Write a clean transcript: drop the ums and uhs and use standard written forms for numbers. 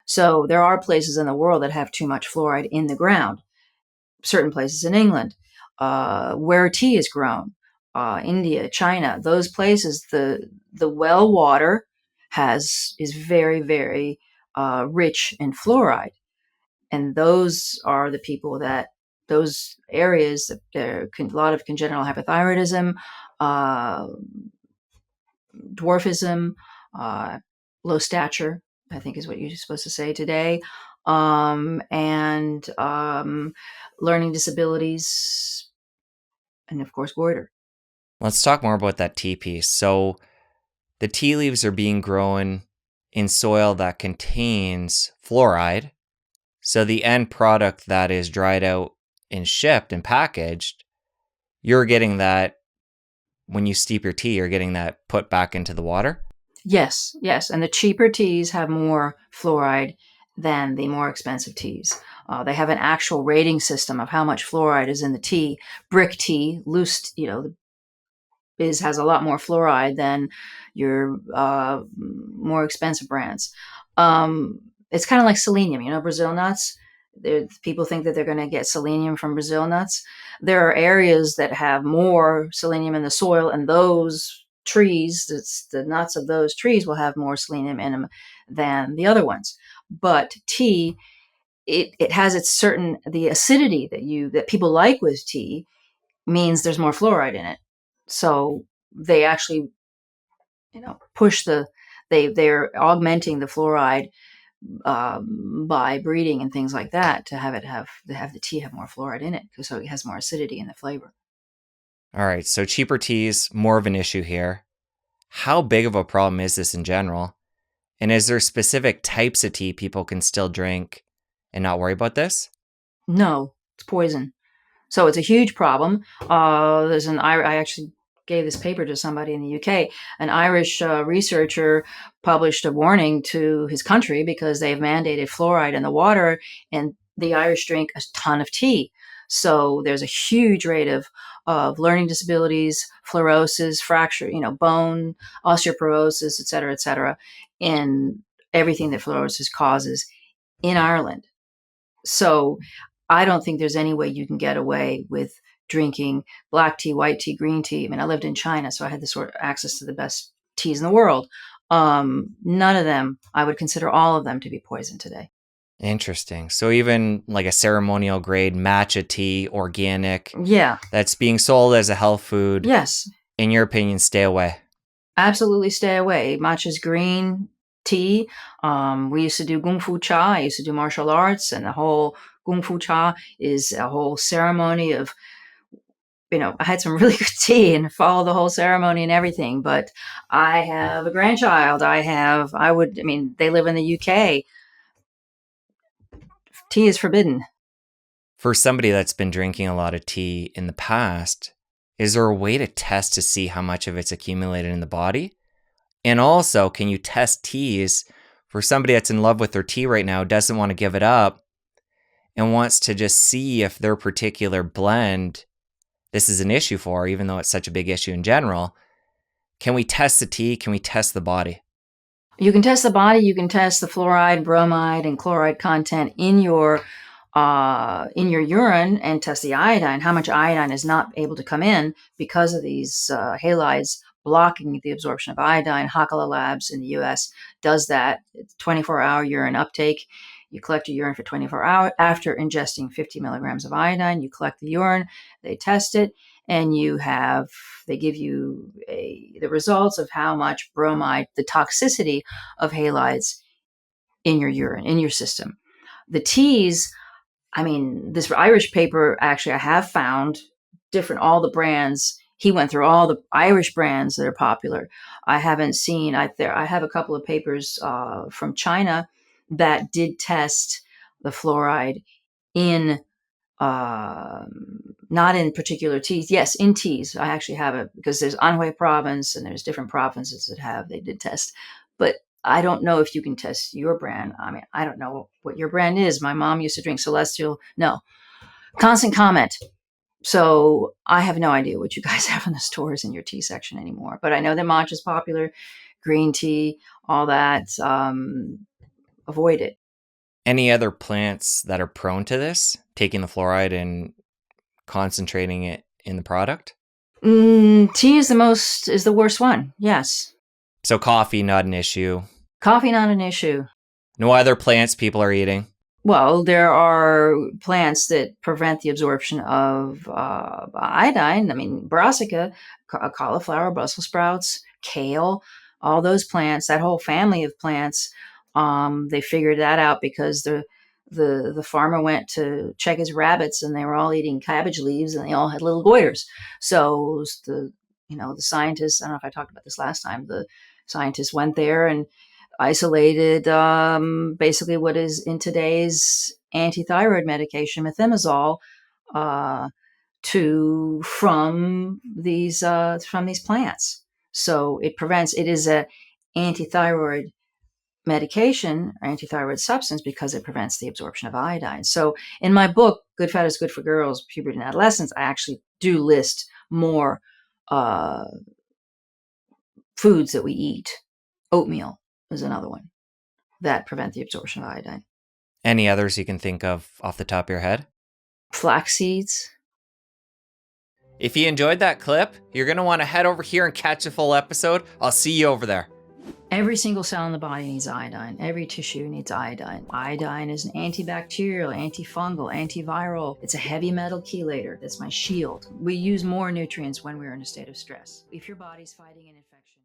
So there are places in the world that have too much fluoride in the ground. Certain places in England, where tea is grown, India, China, those places, the well water is very, very rich in fluoride, and those are the people that those areas. There are a lot of congenital hypothyroidism, uh, dwarfism, uh, low stature, I think is what you're supposed to say today, and learning disabilities, and of course, goiter. Let's talk more about that tea piece. So the tea leaves are being grown in soil that contains fluoride. So the end product that is dried out and shipped and packaged, you're getting that when you steep your tea, you're getting that put back into the water. Yes, yes. And the cheaper teas have more fluoride than the more expensive teas. They have an actual rating system of how much fluoride is in the tea. Brick tea, loose, has a lot more fluoride than your more expensive brands. It's kind of like selenium, Brazil nuts. People think that they're going to get selenium from Brazil nuts. There are areas that have more selenium in the soil, and those trees, the nuts of those trees will have more selenium in them than the other ones. But tea, it has the acidity that people like with tea means there's more fluoride in it. So they actually, push they're augmenting the fluoride by breeding and things like that to have the tea have more fluoride in it, so it has more acidity in the flavor. All right, so cheaper teas, more of an issue here. How big of a problem is this in general? And is there specific types of tea people can still drink and not worry about this? No, it's poison. So it's a huge problem. I actually gave this paper to somebody in the UK. An Irish researcher published a warning to his country because they've mandated fluoride in the water, and the Irish drink a ton of tea. So there's a huge rate of learning disabilities, fluorosis, fracture, bone, osteoporosis, et cetera, in everything that fluorosis causes in Ireland. So I don't think there's any way you can get away with drinking black tea, white tea, green tea. I mean, I lived in China, so I had this sort of access to the best teas in the world. None of them, I would consider all of them to be poison today. Interesting. So even like a ceremonial grade matcha tea, organic, Yeah. that's being sold as a health food, Yes. in your opinion, stay away. Absolutely stay away. Matcha's green tea. We used to do Kung Fu Cha. I used to do martial arts, and the whole Kung Fu Cha is a whole ceremony of, I had some really good tea and followed the whole ceremony and everything. But I have a grandchild. They live in the UK. Tea is forbidden. For somebody that's been drinking a lot of tea in the past, is there a way to test to see how much of it's accumulated in the body? And also, can you test teas for somebody that's in love with their tea right now, doesn't want to give it up, and wants to just see if their particular blend, this is an issue for, even though it's such a big issue in general? Can we test the tea? Can we test the body? You can test the body. You can test the fluoride, bromide, and chloride content in your urine, and test the iodine. How much iodine is not able to come in because of these halides blocking the absorption of iodine. Hakala Labs in the U.S. does that. It's 24-hour urine uptake. You collect your urine for 24 hours. After ingesting 50 milligrams of iodine, you collect the urine, they test it, and they give you the results of how much bromide, the toxicity of halides in your urine, in your system. The teas, this Irish paper, actually, I have found all the brands. He went through all the Irish brands that are popular. I haven't seen, I have a couple of papers from China that did test the fluoride in, not in particular teas. Yes, in teas. I actually have it because there's Anhui province and there's different provinces they did test. But I don't know if you can test your brand. I don't know what your brand is. My mom used to drink Celestial. No, Constant Comment. So I have no idea what you guys have in the stores in your tea section anymore. But I know that matcha is popular, green tea, all that. Avoid it. Any other plants that are prone to this, taking the fluoride and concentrating it in the product? Tea is the worst one. Yes. So coffee, not an issue. Coffee, not an issue. No other plants people are eating? Well, there are plants that prevent the absorption of iodine. I mean, brassica, cauliflower, Brussels sprouts, kale, all those plants, that whole family of plants, they figured that out because the farmer went to check his rabbits and they were all eating cabbage leaves and they all had little goiters. So the scientists, I don't know if I talked about this last time, the scientists went there and isolated basically what is in today's antithyroid medication, methimazole, from these plants. So it is a antithyroid medication or antithyroid substance because it prevents the absorption of iodine. So in my book, Good Fat is Good for Girls, Puberty and Adolescence, I actually do list more uh, foods that we eat. Oatmeal is another one that prevent the absorption of iodine. Any others you can think of off the top of your head? Flax seeds. If you enjoyed that clip, you're going to want to head over here and catch a full episode. I'll see you over there. Every single cell in the body needs iodine. Every tissue needs iodine. Iodine is an antibacterial, antifungal, antiviral. It's a heavy metal chelator. That's my shield. We use more nutrients when we're in a state of stress. If your body's fighting an infection,